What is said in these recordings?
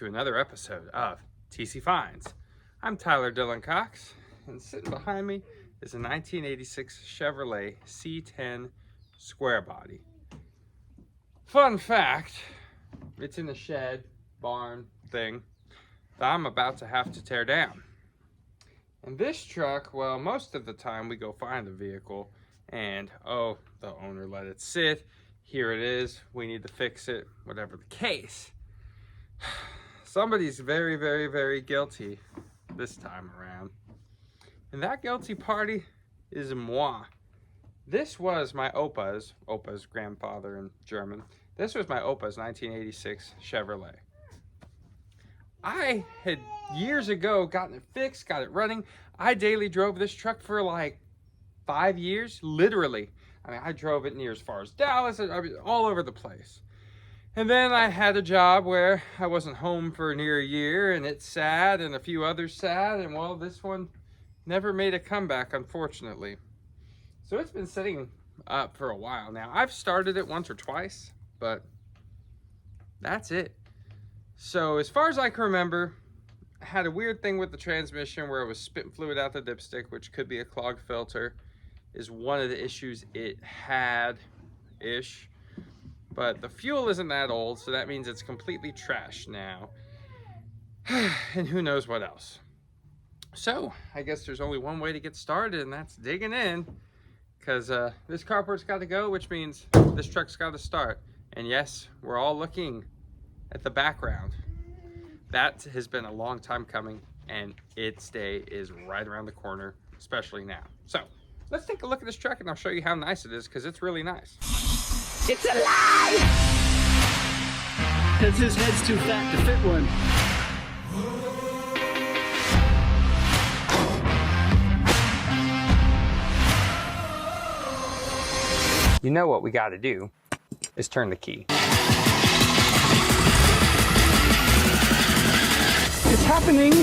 to another episode of TC Finds. I'm Tyler Dylan Cox, and sitting behind me is a 1986 Chevrolet C10 square body. Fun fact, it's in a shed, barn thing that I'm about to have to tear down. And this truck, well, most of the time we go find the vehicle and, oh, the owner let it sit. Here it is, we need to fix it, whatever the case. Somebody's very, very, very guilty this time around. And that guilty party is moi. This was my Opa's grandfather in German. This was my Opa's 1986 Chevrolet. I had years ago gotten it fixed, got it running. I daily drove this truck for like 5 years, literally. I mean, I drove it near as far as Dallas, all over the place. And then I had a job where I wasn't home for near a year, and it sat, and a few others sat, and well, this one never made a comeback, unfortunately. So it's been sitting up for a while now. I've started it once or twice, but that's it. So as far as I can remember, I had a weird thing with the transmission where it was spitting fluid out the dipstick, which could be a clogged filter, is one of the issues it had-ish. But the fuel isn't that old, so that means it's completely trashed now. And who knows what else. So I guess there's only one way to get started, and that's digging in. Because this carport's got to go, which means this truck's got to start. And yes, we're all looking at the background. That has been a long time coming, and its day is right around the corner, especially now. So let's take a look at this truck, and I'll show you how nice it is, because it's really nice. It's alive! Because his head's too fat to fit one. You know what we got to do is turn the key. It's happening!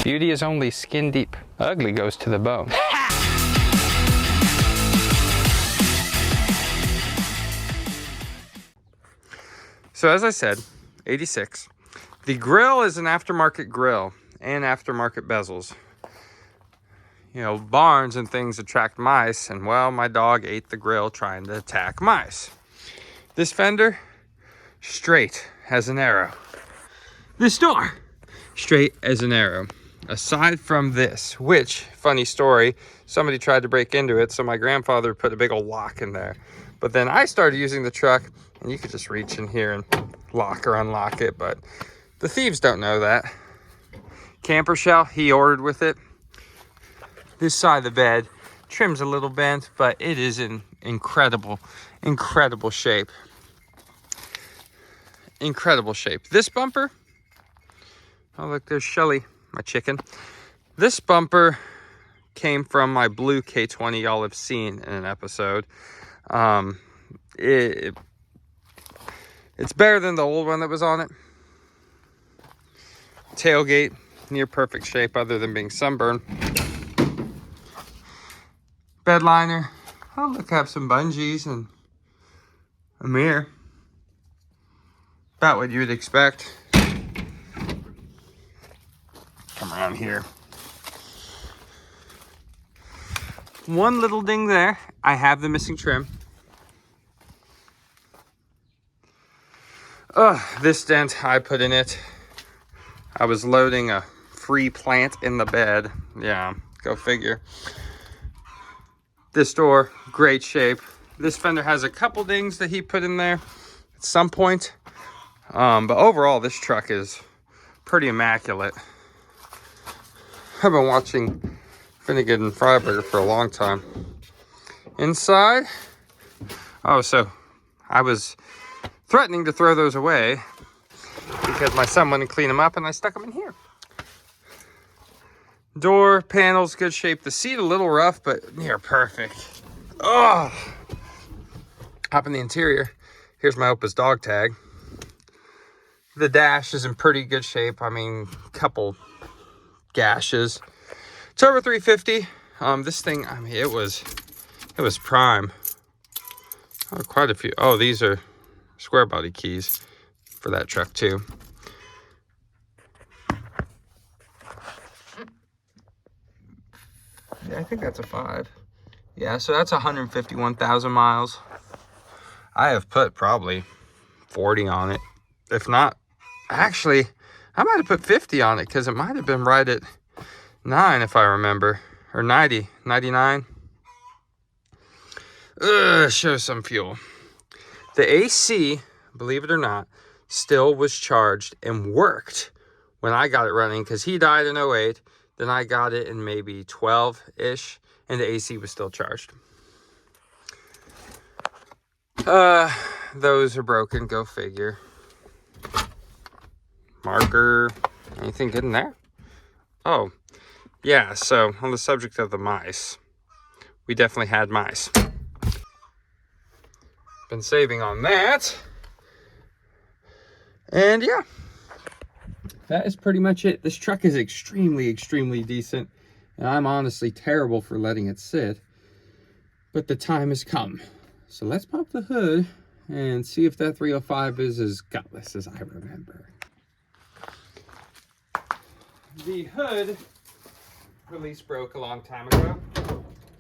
Beauty is only skin deep. Ugly goes to the bone. So as I said, 86. The grill is an aftermarket grill and aftermarket bezels. You know, barns and things attract mice, and well, my dog ate the grill trying to attack mice. This fender, straight as an arrow. This door, straight as an arrow. Aside from this, which, funny story, somebody tried to break into it, so my grandfather put a big old lock in there. But then I started using the truck, and you could just reach in here and lock or unlock it, but the thieves don't know that. Camper shell, he ordered with it. This side of the bed trim's a little bent, but it is in incredible, incredible shape. Incredible shape. This bumper, oh look, there's Shelly, my chicken. This bumper came from my blue K20 y'all have seen in an episode. It's better than the old one that was on it. Tailgate, near perfect shape other than being sunburned. Bed liner, oh look, I have some bungees and a mirror. About what you would expect. Come around here. One little ding there, I have the missing trim. This dent I put in it. I was loading a free plant in the bed. Yeah, go figure. This door, great shape. This fender has a couple dings that he put in there at some point. But overall, this truck is pretty immaculate. I've been watching Finnegan and Freiberger for a long time. Inside, oh, so I was threatening to throw those away because my son wouldn't clean them up, and I stuck them in here. Door panels, good shape. The seat a little rough, but near perfect. Oh, up in the interior, here's my Opa's dog tag. The dash is in pretty good shape. I mean, couple gashes. It's over 350. This thing, I mean, it was prime. Oh, quite a few. Oh, these are square body keys for that truck too. Yeah, I think that's a 5. Yeah, so that's 151,000 miles. I have put probably 40 on it. If not, actually, I might have put 50 on it because it might have been right at 9 if I remember. Or 90, 99. Show some fuel. The AC, believe it or not, still was charged and worked when I got it running because he died in 08. Then I got it in maybe 12-ish and the AC was still charged. Those are broken, go figure. Marker, anything good in there? Oh, yeah, so on the subject of the mice, we definitely had mice. Been saving on that. And yeah, that is pretty much it. This truck is extremely, extremely decent. And I'm honestly terrible for letting it sit. But the time has come. So let's pop the hood and see if that 305 is as gutless as I remember. The hood release broke a long time ago.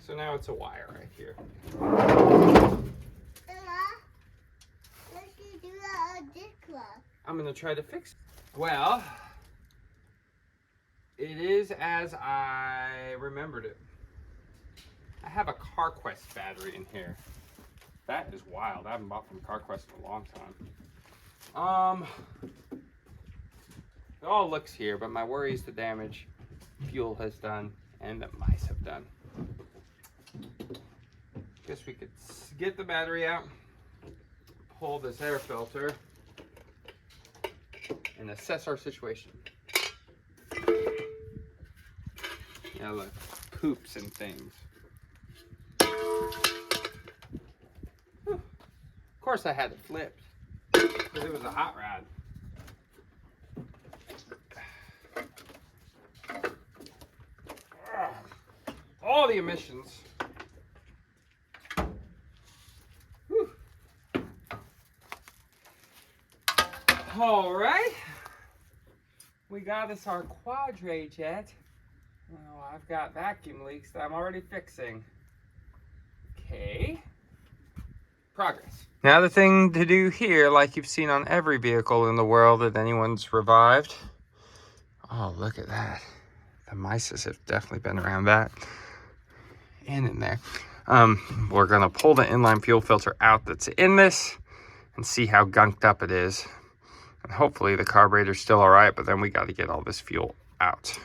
So now it's a wire right here. I'm gonna try to fix it. Well, it is as I remembered it. I have a CarQuest battery in here. That is wild. I haven't bought from CarQuest in a long time. It all looks here, but my worry is the damage fuel has done and that mice have done. Guess we could get the battery out, pull this air filter, and assess our situation. Yeah, look, poops and things. Whew. Of course I had it flipped, because it was a hot rod. All the emissions. Whew. All right. We got us our quadra jet. Well, I've got vacuum leaks that I'm already fixing. Okay. Progress. Now the thing to do here, like you've seen on every vehicle in the world that anyone's revived. Oh, look at that. The mice have definitely been around that. And in there. We're gonna pull the inline fuel filter out that's in this and see how gunked up it is. And hopefully the carburetor's still all right, but then we got to get all this fuel out.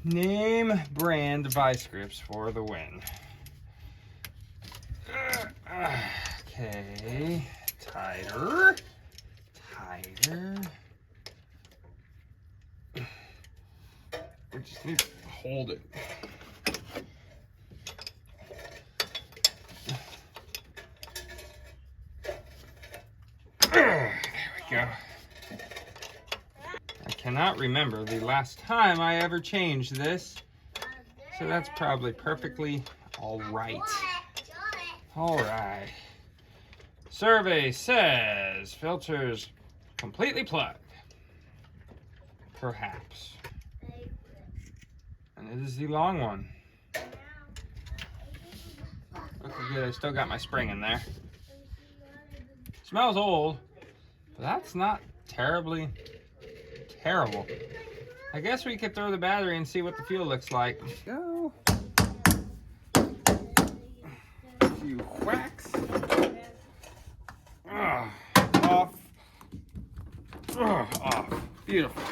Name brand vice grips for the win. Okay, tighter. We just need to hold it. There we go. I cannot remember the last time I ever changed this, so that's probably perfectly all right. All right. Survey says filters completely plugged. Perhaps. And it is the long one. Okay, good. I still got my spring in there. Smells old, but that's not terribly terrible. I guess we could throw the battery and see what the fuel looks like. Go. A few whacks. Off. Off. Beautiful.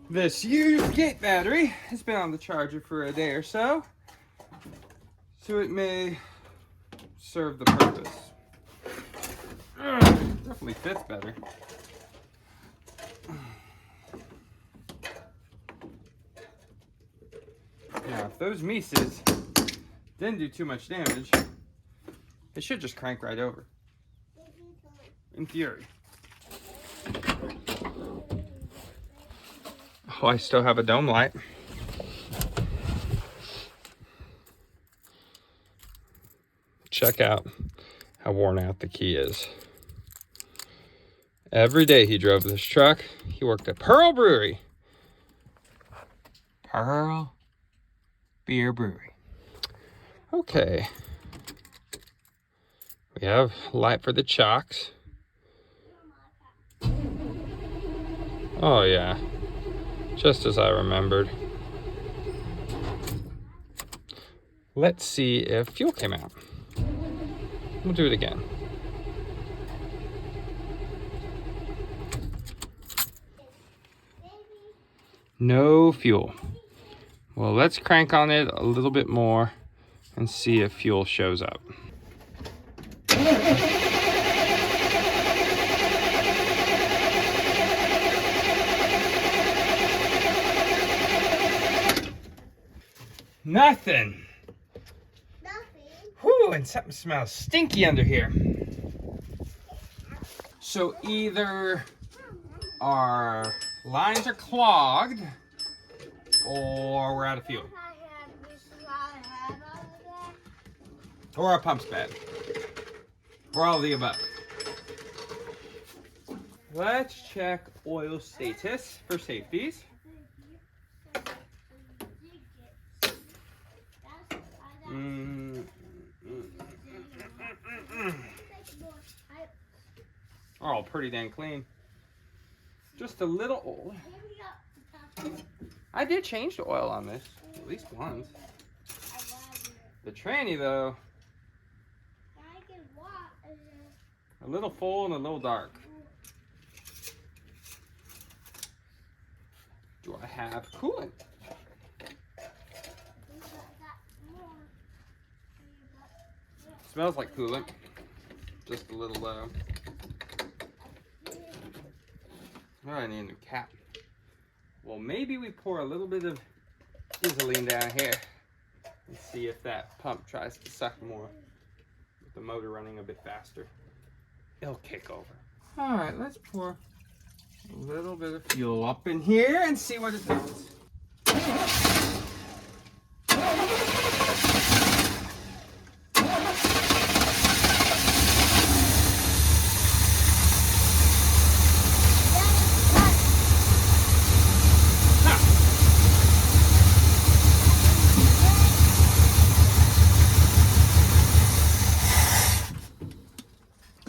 This used gate battery has been on the charger for a day or so, so it may serve the purpose. Definitely fits better. Now, if those Mises didn't do too much damage, it should just crank right over. In theory. Oh, I still have a dome light. Check out how worn out the key is. Every day he drove this truck. He worked at Pearl Brewery. Pearl Beer Brewery. Okay. We have light for the chocks. Oh yeah, just as I remembered. Let's see if fuel came out. We'll do it again. No fuel. Well, let's crank on it a little bit more and see if fuel shows up. Nothing. Whew, and something smells stinky under here. So either our lines are clogged or we're out of fuel. Or our pump's bad. Or all of the above. Let's check oil status for safeties. Oh, pretty dang clean. Just a little old. I did change the oil on this, at least once. The tranny though, a little full and a little dark. Do I have coolant? Smells like coolant, just a little low. Oh, I need a new cap. Well, maybe we pour a little bit of gasoline down here and see if that pump tries to suck more with the motor running a bit faster. It'll kick over. All right, let's pour a little bit of fuel up in here and see what it does.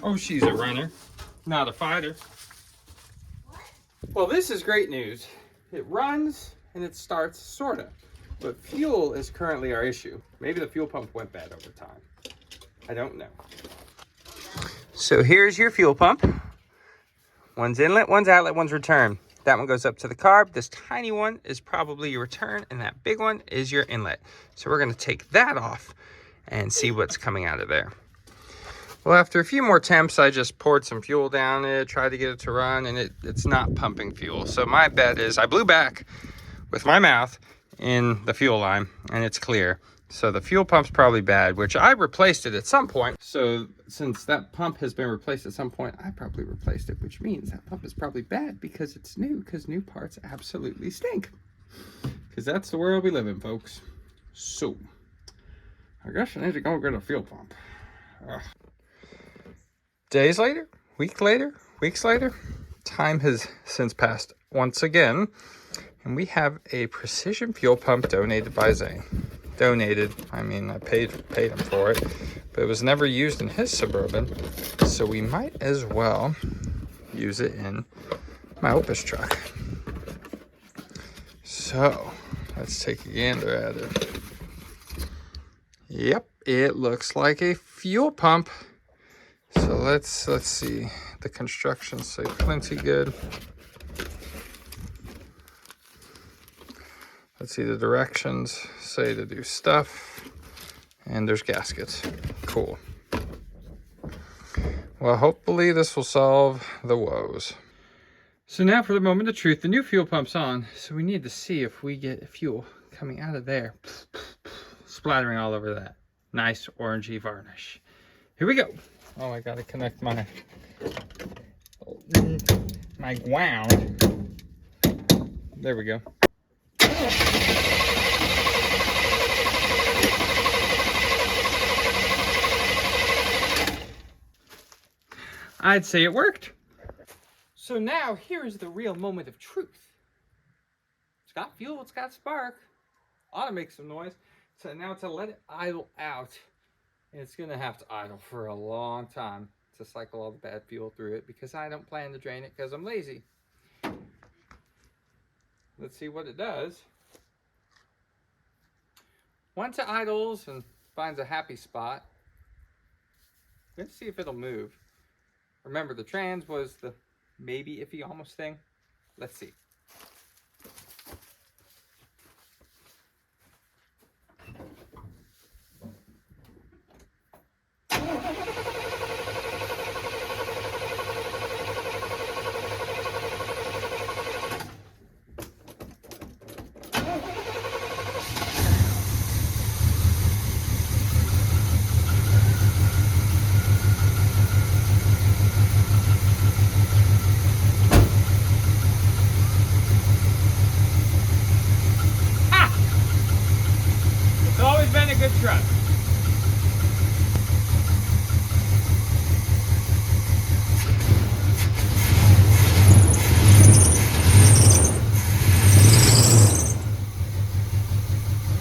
Oh, she's a runner, not a fighter. Well, this is great news. It runs and it starts, sorta. But fuel is currently our issue. Maybe the fuel pump went bad over time. I don't know. So here's your fuel pump. One's inlet, one's outlet, one's return. That one goes up to the carb. This tiny one is probably your return, and that big one is your inlet. So we're gonna take that off and see what's coming out of there. Well, after a few more attempts, I just poured some fuel down it, tried to get it to run, and it's not pumping fuel. So my bet is I blew back with my mouth in the fuel line, and it's clear. So the fuel pump's probably bad, which I replaced it at some point. So since that pump has been replaced at some point, I probably replaced it, which means that pump is probably bad because it's new, because new parts absolutely stink. Because that's the world we live in, folks. So I guess I need to go get a fuel pump. Ugh. Days later, weeks later, time has since passed once again, and we have a precision fuel pump donated by Zane. Donated, I mean, I paid him for it, but it was never used in his Suburban, so we might as well use it in my Opus truck. So, let's take a gander at it. Yep, it looks like a fuel pump. So let's see. The constructions say plenty good. Let's see, the directions say to do stuff. And there's gaskets. Cool. Well, hopefully this will solve the woes. So now for the moment of truth. The new fuel pump's on. So we need to see if we get fuel coming out of there. Splattering all over that nice orangey varnish. Here we go. Oh, I gotta connect my ground. there we go. I'd say it worked. So now here's the real moment of truth. It's got fuel, it's got spark. Ought to make some noise. So now to let it idle out, it's gonna have to idle for a long time to cycle all the bad fuel through it, because I don't plan to drain it because I'm lazy. Let's see what it does. Once it idles and finds a happy spot, let's see if it'll move. Remember, the trans was the maybe iffy almost thing. Let's see. Been a good truck.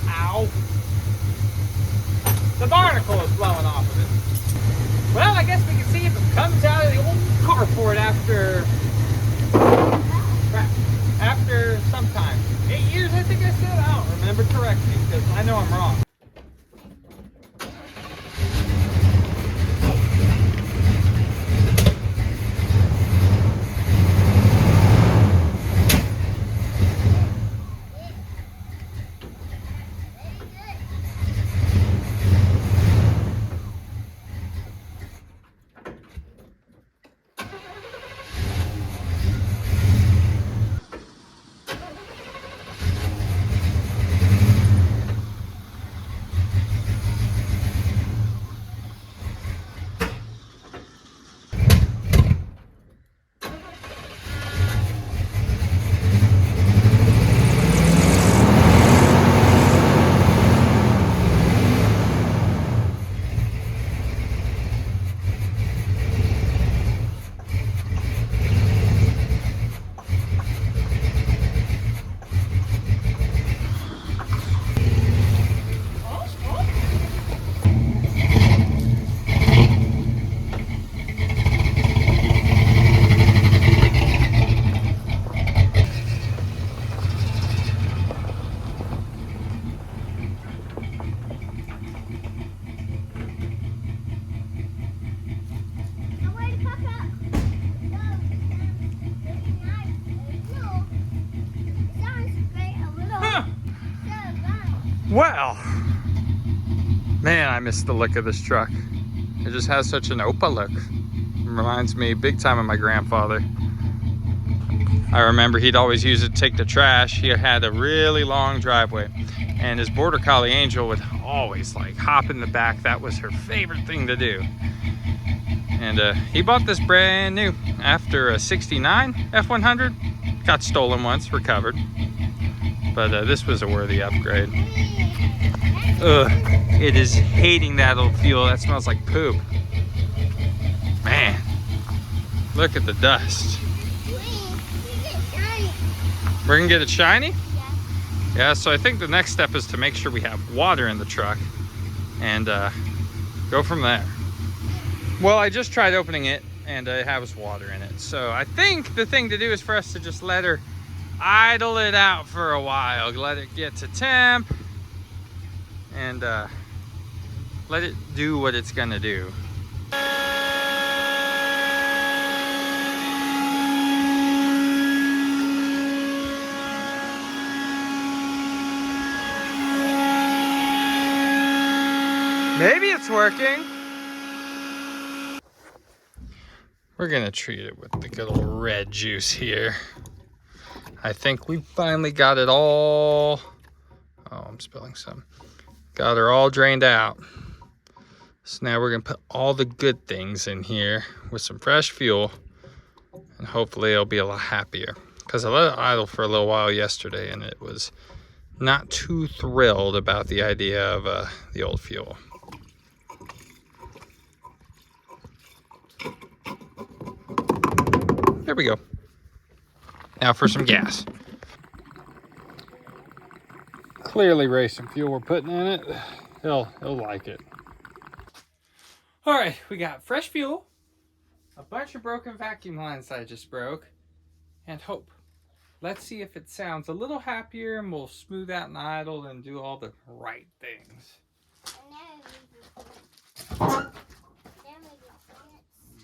Ow. The barnacle is blowing off of it. Well, I guess we can see if it comes out of the old carport after some time. 8 years, I think I said. I don't remember correctly because I know I'm wrong. Well, man, I miss the look of this truck. It just has such an Opa look. It reminds me big time of my grandfather. I remember he'd always use it to take the trash. He had a really long driveway, and his Border Collie Angel would always like hop in the back. That was her favorite thing to do. And he bought this brand new after a '69 F100. Got stolen once, recovered. But this was a worthy upgrade. Ugh, it is hating that old fuel. That smells like poop. Man, look at the dust. We're gonna get it shiny? Yeah, so I think the next step is to make sure we have water in the truck and go from there. Well, I just tried opening it and it has water in it. So I think the thing to do is for us to just let her idle it out for a while. Let it get to temp and let it do what it's gonna do. Maybe it's working. We're gonna treat it with the good old red juice here. I think we finally got it all. Oh, I'm spilling some. Got her all drained out. So now we're gonna put all the good things in here with some fresh fuel, and hopefully it'll be a lot happier. because I let it idle for a little while yesterday, and it was not too thrilled about the idea of the old fuel. There we go. Now for some gas. Clearly racing fuel we're putting in it. He'll like it. All right, we got fresh fuel, a bunch of broken vacuum lines that I just broke, and hope. Let's see if it sounds a little happier, and we'll smooth out and idle and do all the right things.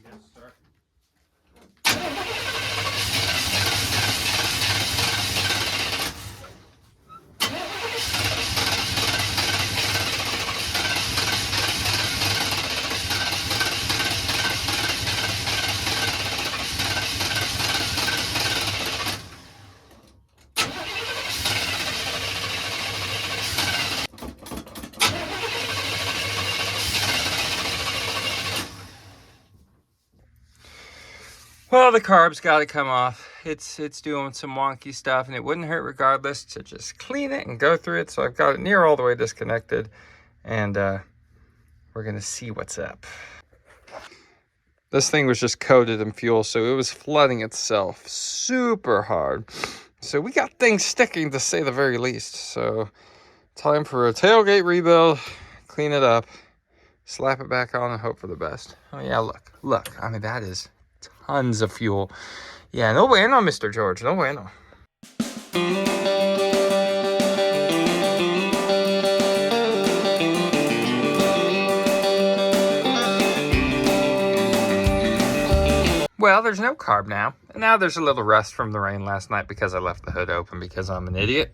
Yes, sir. Well, the carb's got to come off. It's doing some wonky stuff, and it wouldn't hurt regardless to just clean it and go through it. So I've got it near all the way disconnected, and we're gonna see what's up. This thing was just coated in fuel, so it was flooding itself super hard. So we got things sticking, to say the very least. So time for a tailgate rebuild, clean it up, slap it back on, and hope for the best. Oh yeah, look. I mean, that is tons of fuel. Yeah, no bueno, Mr. George, no bueno. Well, there's no carb now. And now there's a little rust from the rain last night because I left the hood open because I'm an idiot.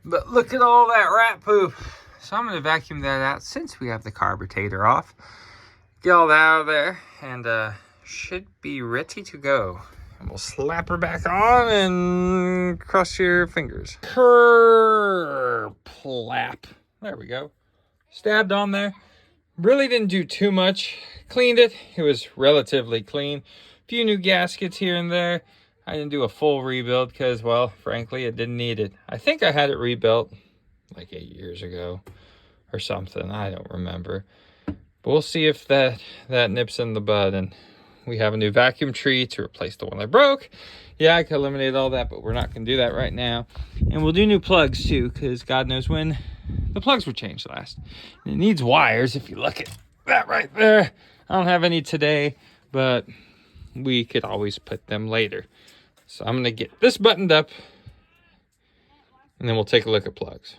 But look at all that rat poop. So I'm going to vacuum that out since we have the carburetor off. Get all that out of there, and should be ready to go. And we'll slap her back on and cross your fingers. Kerplap. There we go. Stabbed on there. Really didn't do too much. Cleaned it. It was relatively clean. A few new gaskets here and there. I didn't do a full rebuild because, well, frankly, it didn't need it. I think I had it rebuilt like 8 years ago or something. I don't remember. But we'll see if that nips in the bud, and we have a new vacuum tree to replace the one I broke. Yeah, I could eliminate all that, but we're not going to do that right now. And we'll do new plugs too, because God knows when the plugs were changed last. And it needs wires. If you look at that right there, I don't have any today, but we could always put them later. So I'm going to get this buttoned up, and then we'll take a look at plugs.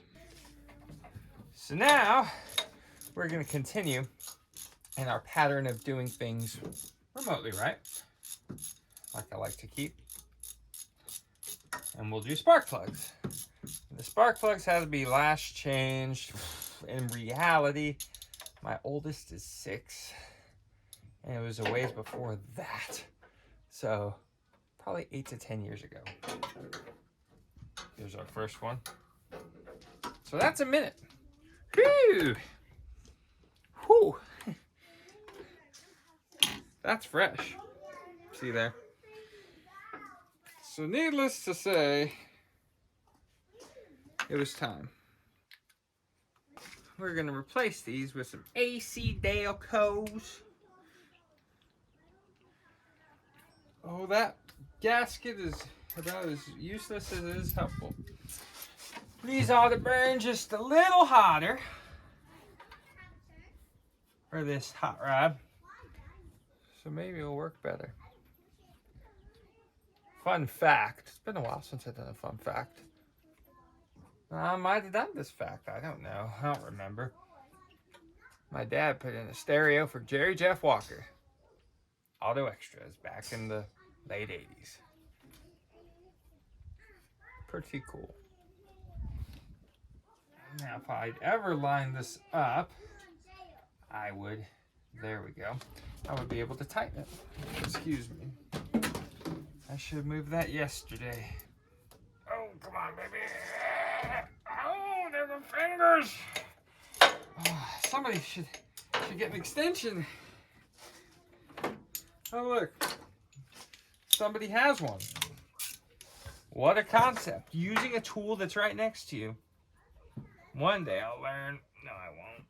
So now we're going to continue in our pattern of doing things remotely, right? Like I like to keep. And we'll do spark plugs. The spark plugs had to be last changed. In reality, my oldest is 6. And it was a ways before that. So probably 8 to 10 years ago. Here's our first one. So that's a minute. Whew. Whew. That's fresh. See there? So needless to say, it was time. We're going to replace these with some AC Delcos. Oh, that gasket is about as useless as it is helpful. These ought to burn just a little hotter for this hot rod. So maybe it'll work better. Fun fact. It's been a while since I've done a fun fact. I might have done this fact. I don't know. I don't remember. My dad put in a stereo for Jerry Jeff Walker. Auto Extras back in the late 80s. Pretty cool. Now, if I'd ever line this up, I would, there we go, I would be able to tighten it. Excuse me. I should have moved that yesterday. Oh, come on, baby. Oh, there's the fingers. Oh, somebody should get an extension. Oh, look. Somebody has one. What a concept. Using a tool that's right next to you. One day I'll learn. No, I won't.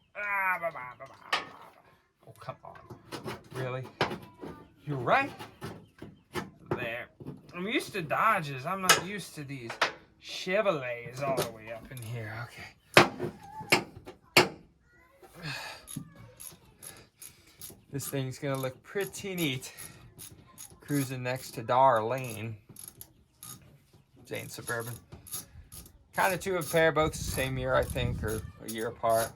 Oh, come on. Really? You're right. There. I'm used to Dodges. I'm not used to these Chevrolets all the way up in here. Okay. This thing's gonna look pretty neat. Cruising next to Darlene. Jane Suburban. Kind of two of a pair, both the same year, I think, or a year apart.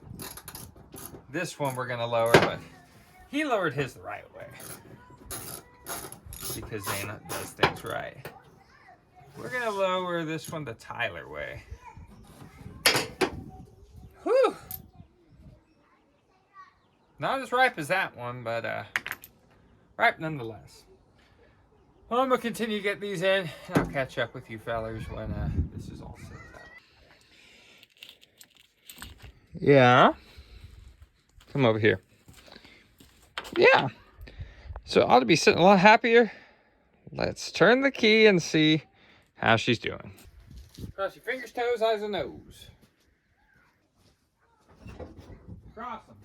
This one we're gonna lower, but he lowered his the right way. Because Zane does things right. We're gonna lower this one the Tyler way. Whew! Not as ripe as that one, but ripe nonetheless. Well, I'm gonna continue to get these in, and I'll catch up with you fellers when this is all set up. Yeah. Come over here. Yeah. So I ought to be sitting a lot happier. Let's turn the key and see how she's doing. Cross your fingers, toes, eyes, and nose. Cross them.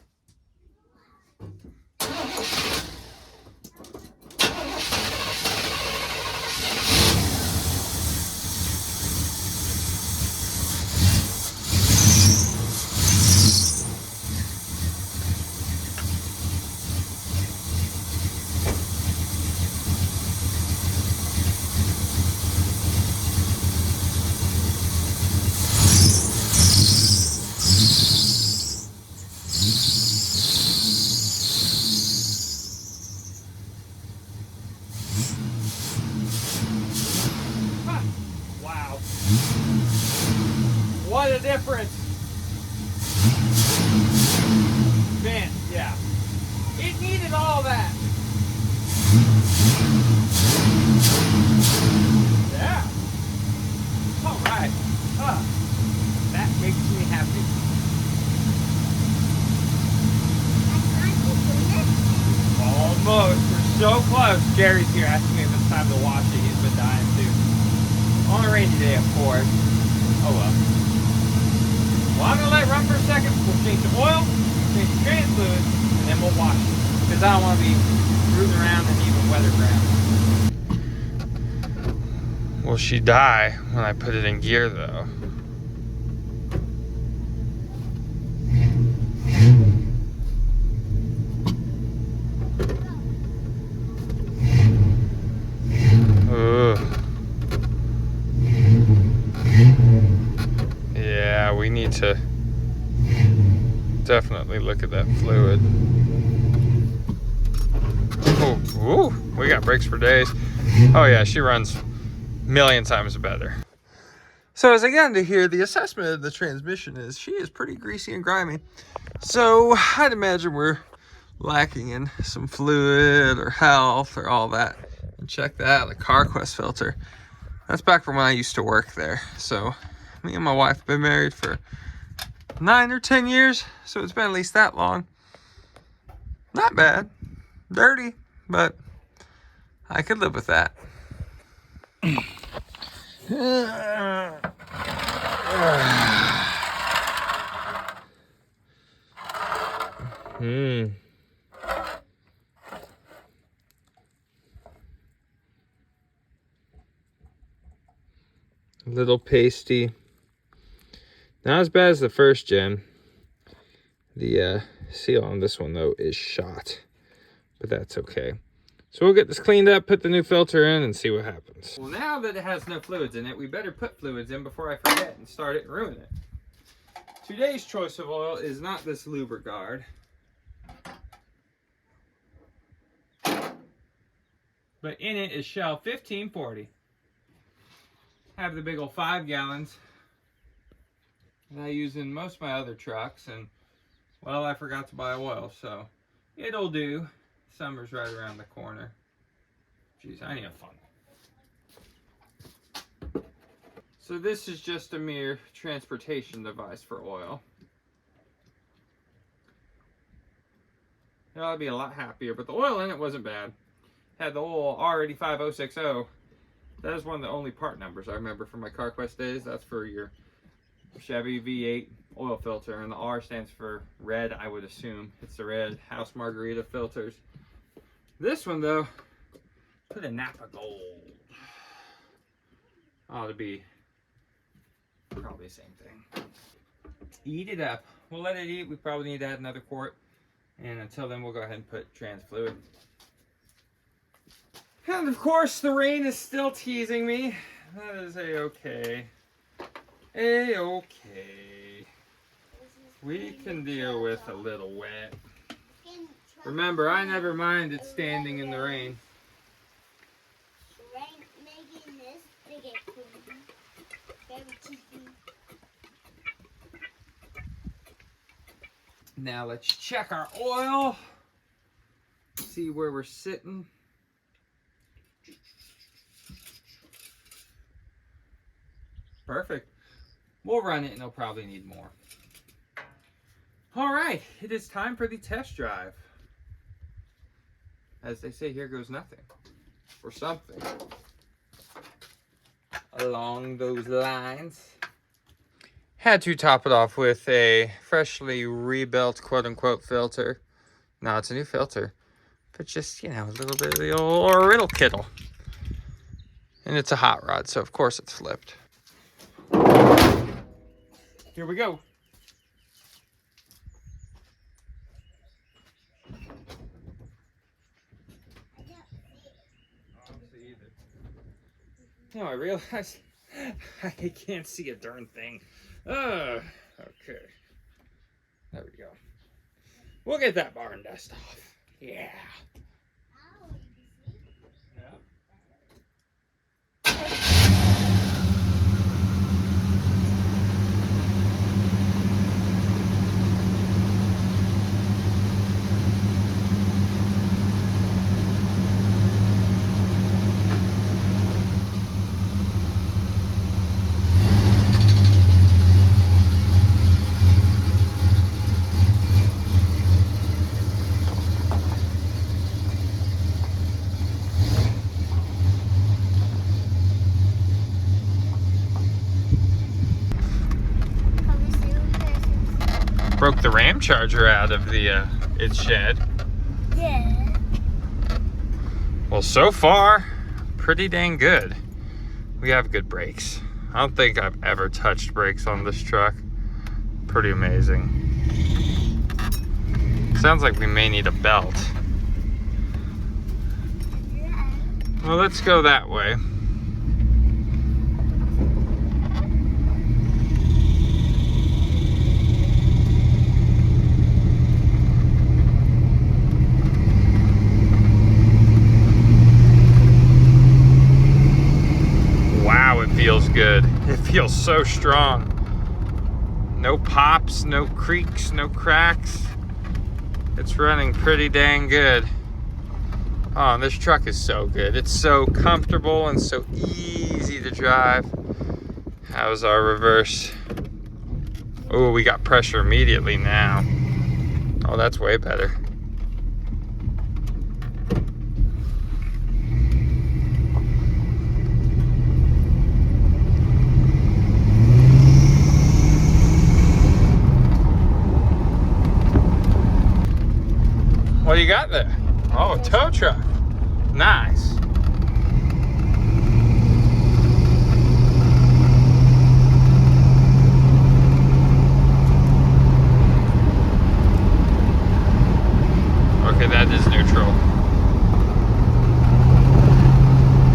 Wow. What a difference. Man, yeah. It needed all that. Yeah. All right. That makes me happy. Almost. We're so close. Jerry's here asking me if it's time to wash it. He's been dying too. On a rainy day, of course. Oh well. Well, I'm going to let it run for a second. We'll change the oil, change the trans fluid, and then we'll wash it. Because I don't want to be rooting around in even weather ground. Will she die when I put it in gear, though? Yeah, we need to definitely look at that fluid. Oh, we got brakes for days. Oh yeah, she runs a million times better. So as I got into here, the assessment of the transmission is she is pretty greasy and grimy. So I'd imagine we're lacking in some fluid or health or all that. And check that, the CarQuest filter. That's back from when I used to work there. So me and my wife have been married for 9 or 10 years. So it's been at least that long. Not bad. Dirty, but I could live with that. A little pasty. Not as bad as the first gen. The seal on this one though is shot, but that's okay. So we'll get this cleaned up, put the new filter in, and see what happens. Well, now that it has no fluids in it, we better put fluids in before I forget and start it and ruin it. Today's choice of oil is not this Lubriguard, but in it is Shell 1540. I have the big old 5 gallons that I use in most of my other trucks, and well, I forgot to buy oil, so it'll do. Summer's right around the corner. Jeez, I need a funnel. So this is just a mere transportation device for oil. I'll be a lot happier, but the oil in it wasn't bad. Had the old R85060 That is one of the only part numbers I remember from my CarQuest days. That's for your Chevy V8 oil filter, and the R stands for red, I would assume. It's the red House Margarita filters. This one, though, put a Napa Gold. Ought to be probably the same thing. Eat it up. We'll let it eat. We probably need to add another quart. And until then, we'll go ahead and put trans fluid. And of course, the rain is still teasing me. That is a-okay. A-okay. We can deal with a little wet. Remember, I never minded standing in the rain. Now let's check our oil. See where we're sitting. Perfect. We'll run it and it'll probably need more. All right, it is time for the test drive. As they say, here goes nothing. Or something along those lines. Had to top it off with a freshly rebuilt quote-unquote filter. No, it's a new filter. But just, you know, a little bit of the old riddle kittle. And it's a hot rod, so of course it's flipped. Here we go. No, I realized I can't see a darn thing. Okay. There we go. We'll get that barn dust off. Yeah. Broke the ram charger out of the its shed. Yeah. Well, so far, pretty dang good. We have good brakes. I don't think I've ever touched brakes on this truck. Pretty amazing. Sounds like we may need a belt. Well, let's go that way. Feels good. It feels so strong. No pops, no creaks, no cracks. It's running pretty dang good. Oh, and this truck is so good. It's so comfortable and so easy to drive. How's our reverse? Oh, we got pressure immediately now. Oh, that's way better. What do you got there? Oh, a tow truck. Nice. Okay, that is neutral.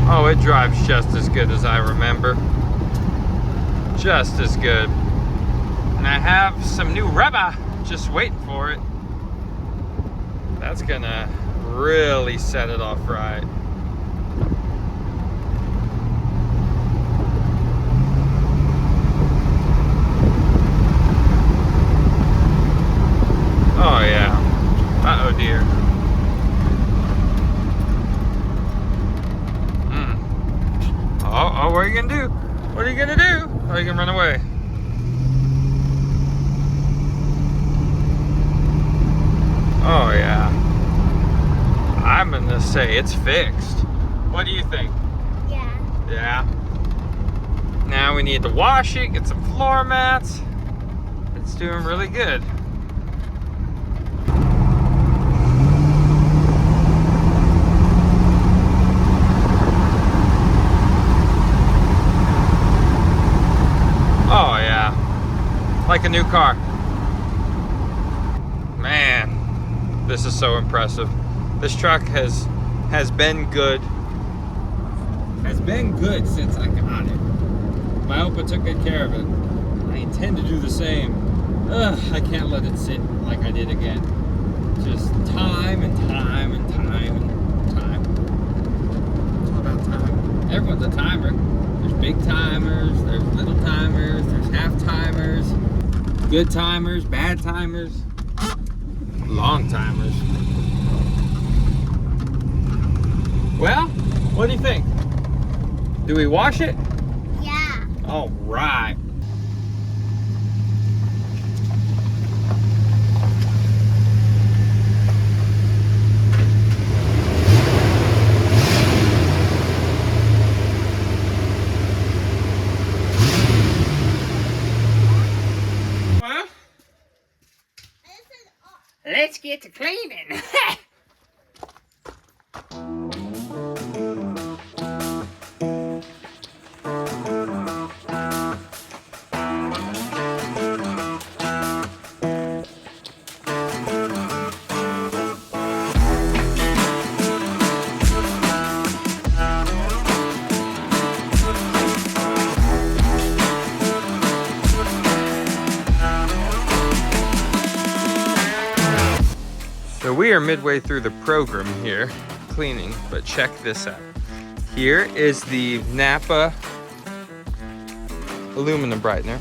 Oh, it drives just as good as I remember. Just as good. And I have some new rubber just waiting for it. That's gonna really set it off right. Oh yeah. Uh-oh dear. Oh, what are you gonna do? What are you gonna do? Oh, you can run away. Oh yeah. I'm gonna say it's fixed. What do you think? Yeah. Yeah. Now we need to wash it, get some floor mats. It's doing really good. Oh yeah, like a new car. Man, this is so impressive. This truck has been good. Has been good since I got it. My Opa took good care of it. I intend to do the same. I can't let it sit like I did again. Just time and time and time and time. It's all about time. Everyone's a timer. There's big timers, there's little timers, there's half timers, good timers, bad timers, long timers. Well, what do you think? Do we wash it? Yeah. All right. Well, Let's get to cleaning. so we are midway through the program here, cleaning, but check this out. Here is the Napa aluminum brightener,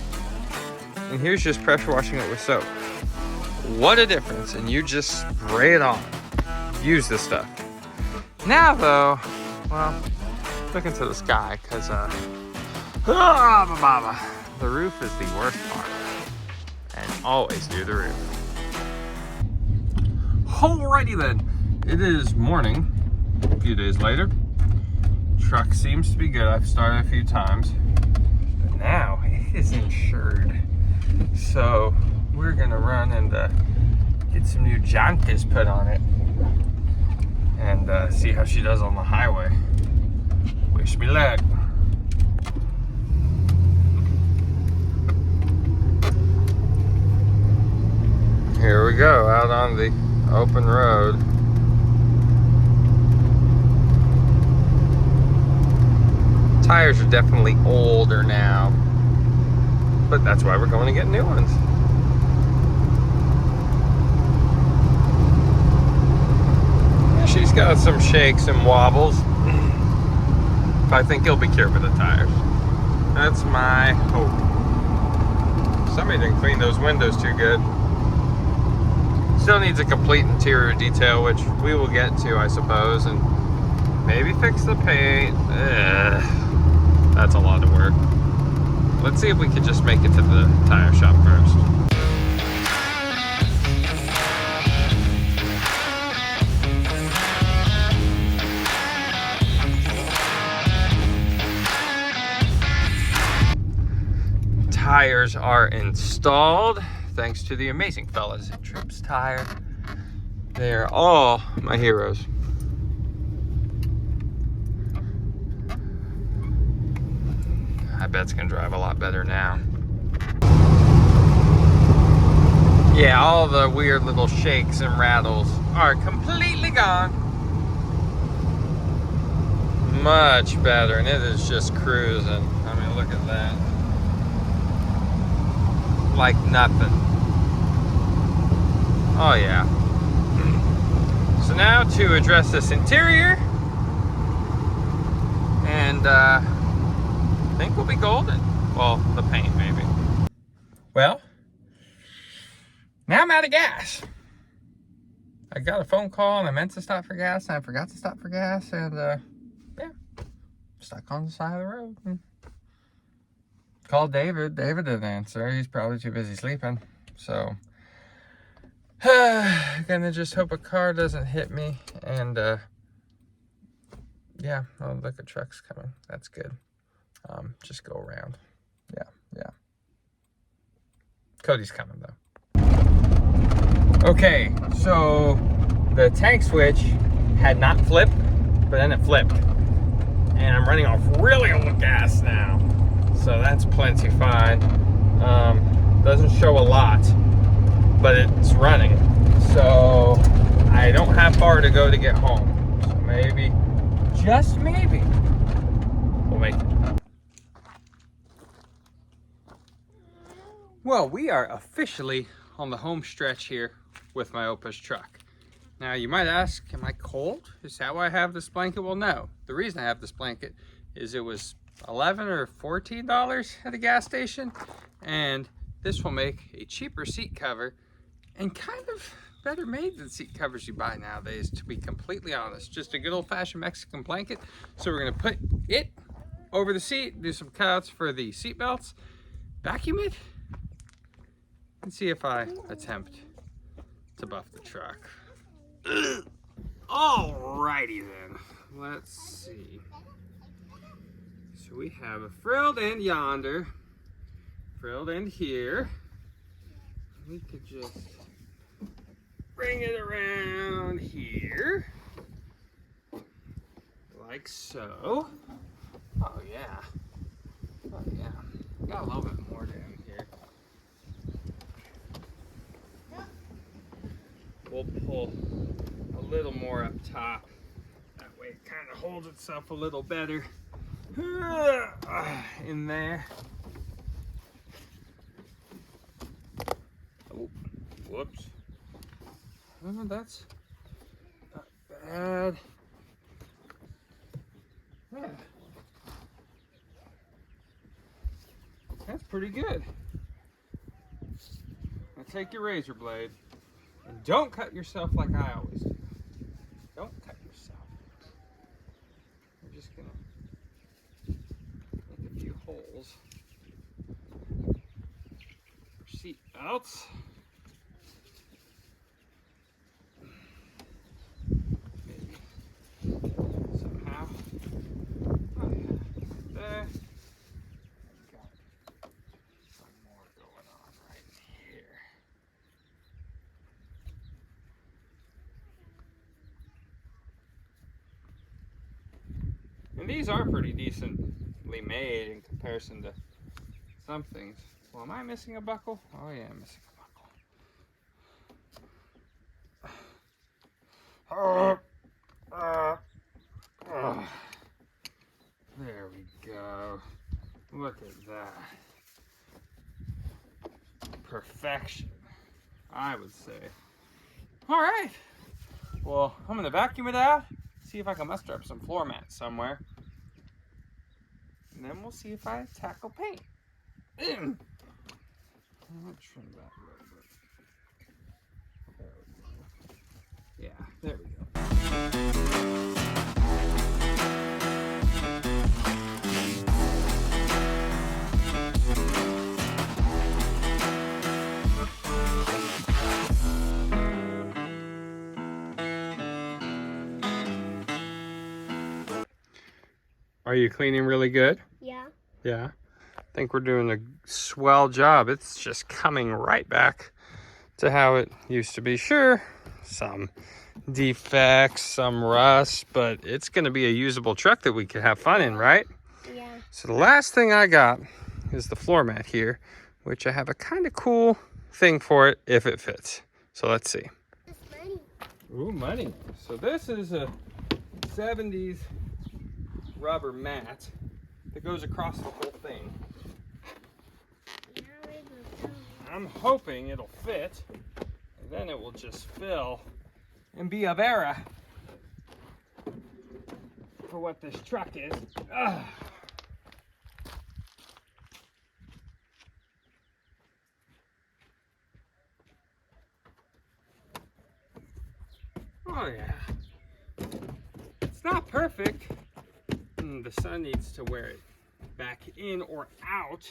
and here's just pressure washing it with soap. What a difference, and you just spray it on. Use this stuff. Now though, well, look into the sky, because the roof is the worst part, and always do the roof. Alrighty then, it is morning, a few days later. Truck seems to be good. I've started a few times, but now it is insured. So we're gonna run and get some new jantas put on it and see how she does on the highway. Wish me luck. Here we go, out on the open road. Tires are definitely older now, but that's why we're going to get new ones. She's got some shakes and wobbles, but I think you'll be cured with the tires. That's my hope. Somebody didn't clean those windows too good. Still needs a complete interior detail, which we will get to, I suppose, and maybe fix the paint. That's a lot of work. Let's see if we could just make it to the tire shop first. Tires are installed, thanks to the amazing fellas at Trips Tire. They are all my heroes. I bet it's gonna drive a lot better now. Yeah, all the weird little shakes and rattles are completely gone. Much better, and it is just cruising. I mean, look at that. Like nothing. Oh yeah. So now to address this interior, and I think we'll be golden. Well, the paint maybe. Well, now I'm out of gas. I got a phone call and I meant to stop for gas and I forgot to stop for gas, and yeah, stuck on the side of the road. Called David. David didn't answer. He's probably too busy sleeping. So, gonna just hope a car doesn't hit me. And Yeah, oh, look, a truck's coming. That's good. Just go around. Yeah, yeah. Cody's coming, though. Okay, so the tank switch had not flipped, but then it flipped. And I'm running off really old gas now. So that's plenty fine. Doesn't show a lot, but it's running. So I don't have far to go to get home. So maybe, just maybe, we'll make it. Well, we are officially on the home stretch here with my Opus truck. Now you might ask, am I cold? Is that why I have this blanket? Well, no. The reason I have this blanket is it was $11 or $14 at the gas station, and this will make a cheaper seat cover and kind of better made than seat covers you buy nowadays, to be completely honest. Just a good old-fashioned Mexican blanket. So we're gonna put it over the seat, do some cutouts for the seat belts, vacuum it, and see if I attempt to buff the truck. Alrighty then, let's see. So we have a frilled end yonder, frilled end here. We could just bring it around here, like so. Oh yeah, oh yeah. Got a little bit more down here. We'll pull a little more up top. That way it kind of holds itself a little better in there. Oh, whoops. Oh, that's not bad. Yeah. That's pretty good. Now take your razor blade and don't cut yourself like I always do. Don't cut yourself. We're just gonna make a few holes for seat belts. Maybe somehow. Oh yeah, there. Got some more going on right here. And these are pretty decently made in comparison to some things. Well, am I missing a buckle? Oh yeah, I'm missing a buckle. There we go. Look at that. Perfection, I would say. All right. Well, I'm gonna vacuum it out, see if I can muster up some floor mats somewhere. And then we'll see if I tackle paint. I'm gonna trim that a little bit. There we go. Yeah, there we go. Are you cleaning really good? Yeah. Yeah. I think we're doing a swell job. It's just coming right back to how it used to be. Sure, some defects, some rust, but it's going to be a usable truck that we could have fun in, right? Yeah. So the last thing I got is the floor mat here, which I have a kind of cool thing for it if it fits. So let's see. It's money. Ooh, money. So this is a 70s rubber mat that goes across the whole thing. I'm hoping it'll fit, and then it will just fill and be of era for what this truck is. Ugh. Oh yeah. It's not perfect. The sun needs to wear it back in or out.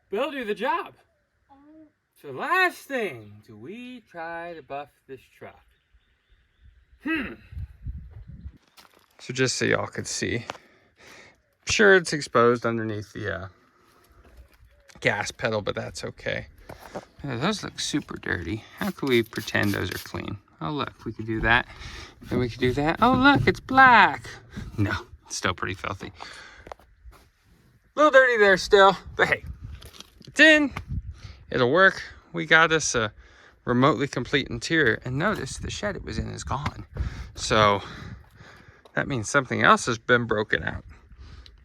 But it'll do the job. So last thing, do we try to buff this truck? So just so y'all could see. Sure, it's exposed underneath the gas pedal, but that's okay. Those look super dirty. How can we pretend those are clean? Oh, look, we could do that. And we could do that. Oh, look, it's black. No, it's still pretty filthy. A little dirty there still, but hey, it's in. It'll work. We got us a remotely complete interior. And notice the shed it was in is gone. So that means something else has been broken out.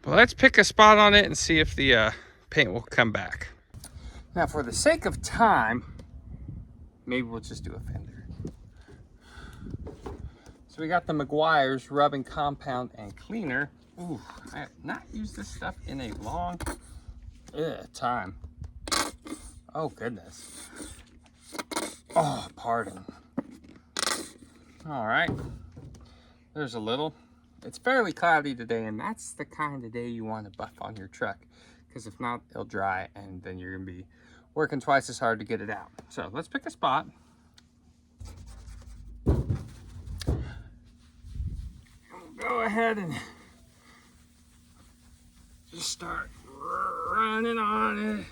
Well, let's pick a spot on it and see if the paint will come back. Now, for the sake of time, maybe we'll just do a fender. So we got the Meguiar's rubbing compound and cleaner. Ooh, I have not used this stuff in a long time. Oh, goodness. Oh, pardon. All right. There's a little. It's fairly cloudy today, and that's the kind of day you want to buff on your truck. Because if not, it'll dry, and then you're going to be working twice as hard to get it out. So let's pick a spot. Go ahead and just start running on it.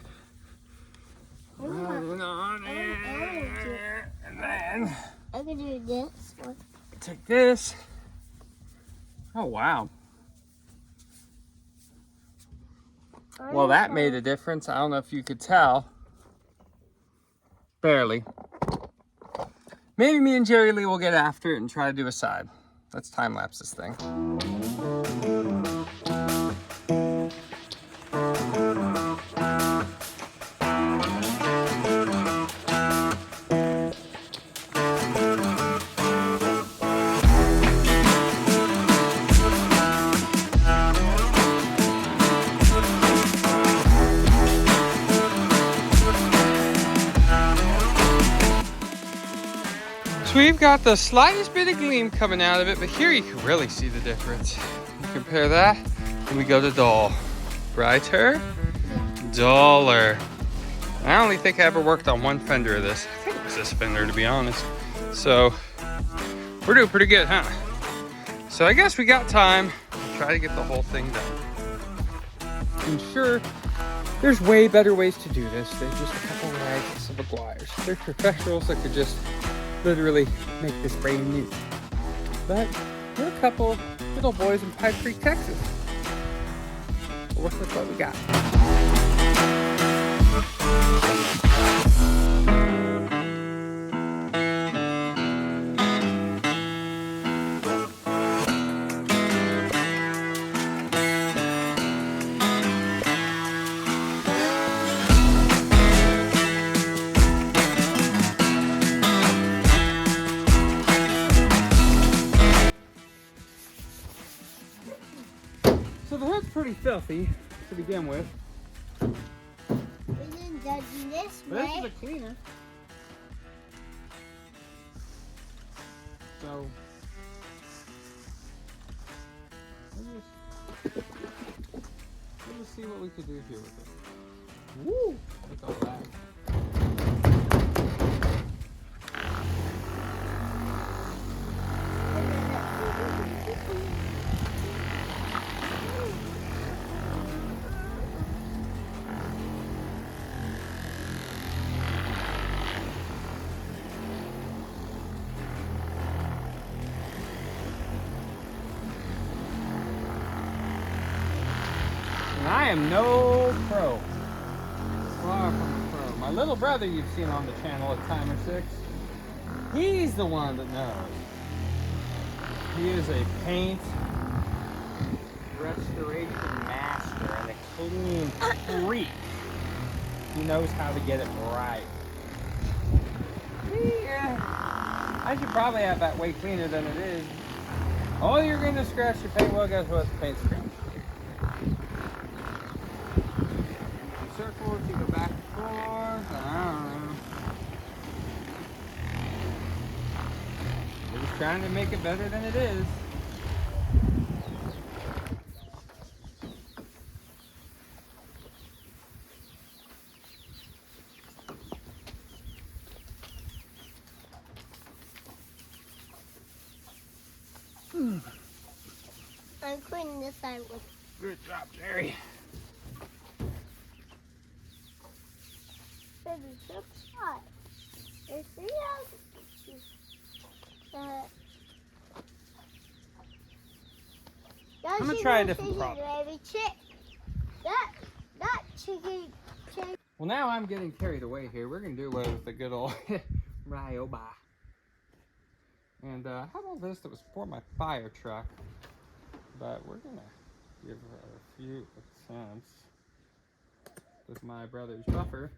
Running on it. And then I can do this one. take this. Oh, wow. Well, that made a difference. I don't know if you could tell. Barely. Maybe me and Jerry Lee will get after it and try to do a side. Let's time lapse this thing. So we've got the slightest bit of gleam coming out of it, but here you can really see the difference. You compare that, and we go to dull. Brighter, duller. I only think I ever worked on one fender of this. I think it was this fender, to be honest. So we're doing pretty good, huh? So I guess we got time to try to get the whole thing done. And sure, there's way better ways to do this than just a couple rags of Meguiar's. There's professionals that could just literally make this brand new. But we're a couple little boys in Pipe Creek, Texas. We'll work with what we got. So the hood's pretty filthy to begin with. We didn't do this But this is way. a cleaner. So we'll just see what we could do here with it. Woo! Look at all that. And I am no pro. Far from a pro. My little brother you've seen on the channel at Timer 6, he's the one that knows. He is a paint restoration master and a clean freak. He knows how to get it right. Yeah. I should probably have that way cleaner than it is. Oh, you're gonna scratch your paint. Well, guess what? The paint's scratched. Circles, you go back and forth. I don't know. We're just trying to make it better than it is. I'm cleaning this side with. Good job, Jerry. Baby, good shot. You see how? I'm gonna try a different product. Baby. That chicken. Well, now I'm getting carried away here. We're gonna do away with the good old Ryoba. And I have all this that was for my fire truck, but we're gonna give her a few attempts with my brother's buffer.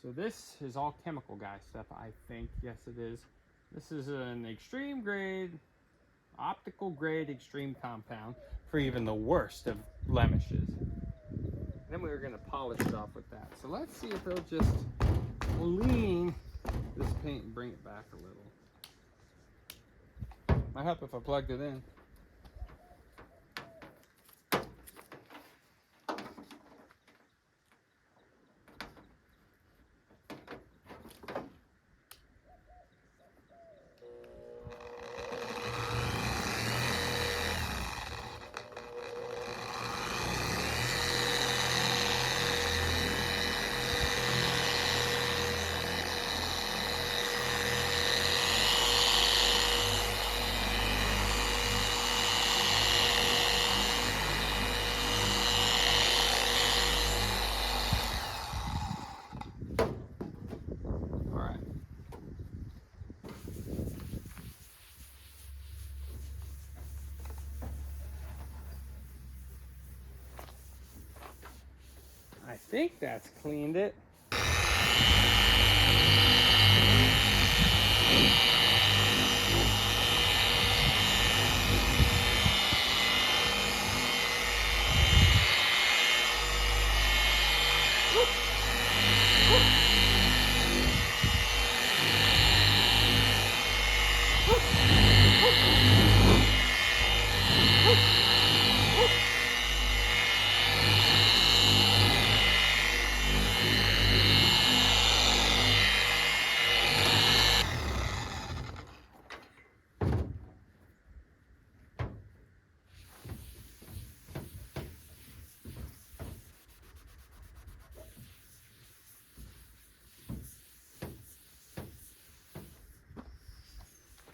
So this is all chemical guy stuff, I think. Yes, it is. This is an extreme grade, optical grade extreme compound for even the worst of blemishes. Then we were gonna polish it off with that. So let's see if it'll just clean this paint and bring it back a little. Might help if I plugged it in. I think that's cleaned it.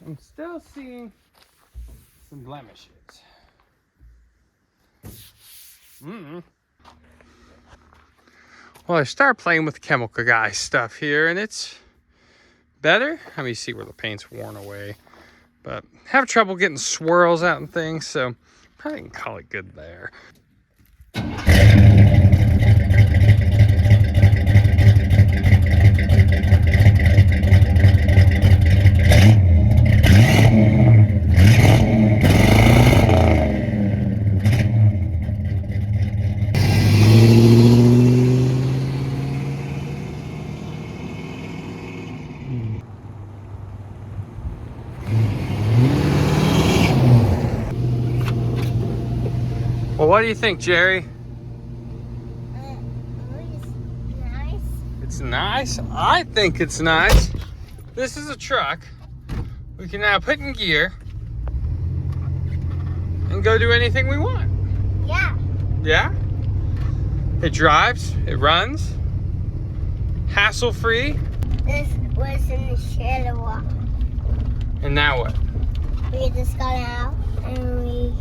I'm still seeing some blemishes. Well, I start playing with the chemical guy stuff here, and it's better. I mean, you see where the paint's worn away, but have trouble getting swirls out and things, so probably can call it good there. Well, what do you think, Jerry? It's nice. It's nice? I think it's nice. This is a truck we can now put in gear and go do anything we want. Yeah. Yeah? It drives, it runs, hassle-free. This was in the shed a while. And now what? We just got out and we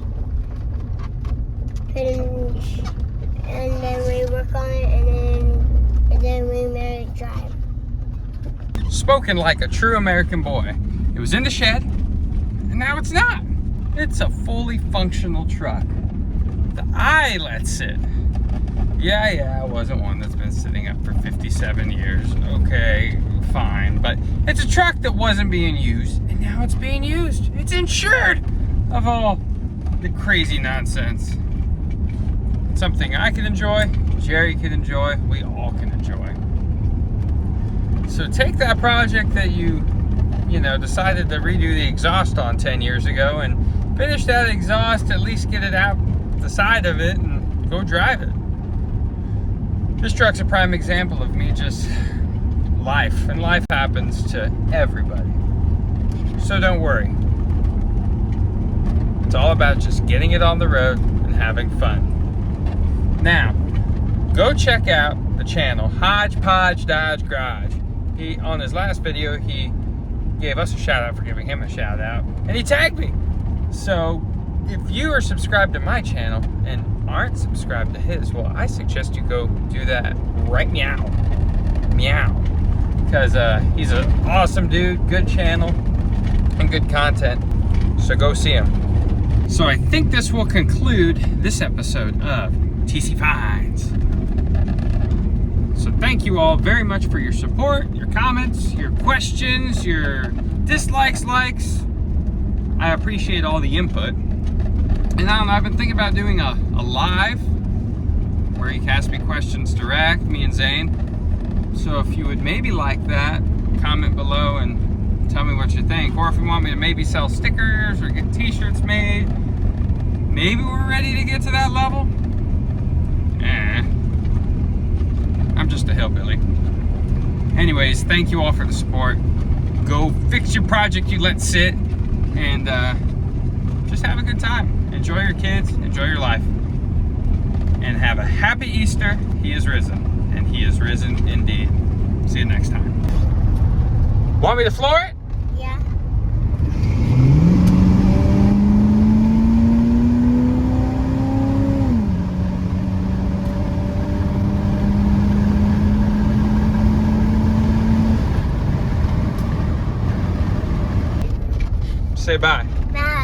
put in, and then we work on it, and then we made it drive. Spoken like a true American boy. It was in the shed, and now it's not. It's a fully functional truck. The eye lets it. Yeah, it wasn't one that's been sitting up for 57 years. Okay, fine. But it's a truck that wasn't being used, and now it's being used. It's insured of all the crazy nonsense. Something I can enjoy, Jerry can enjoy, we all can enjoy. So take that project that you decided to redo the exhaust on 10 years ago and finish that exhaust, at least get it out the side of it and go drive it. This truck's a prime example of me just life, and life happens to everybody. So don't worry. It's all about just getting it on the road and having fun. Now, go check out the channel, Hodgepodge Dodge Garage. On his last video, he gave us a shout out for giving him a shout out, and he tagged me. So if you are subscribed to my channel and aren't subscribed to his, well, I suggest you go do that right meow. Because he's an awesome dude, good channel, and good content. So go see him. So I think this will conclude this episode of TC Finds. So thank you all very much for your support, your comments, your questions, your dislikes, likes. I appreciate all the input. And I don't know, I've been thinking about doing a live where you can ask me questions direct, me and Zane. So if you would maybe like that, comment below and tell me what you think. Or if you want me to maybe sell stickers or get t-shirts made, maybe we're ready to get to that level. I'm just a hillbilly. Anyways, thank you all for the support. Go fix your project you let sit, and just have a good time. Enjoy your kids, enjoy your life, and have a happy Easter. He is risen, and he is risen indeed. See you next time. Want me to floor it? Yeah. Say bye. Bye.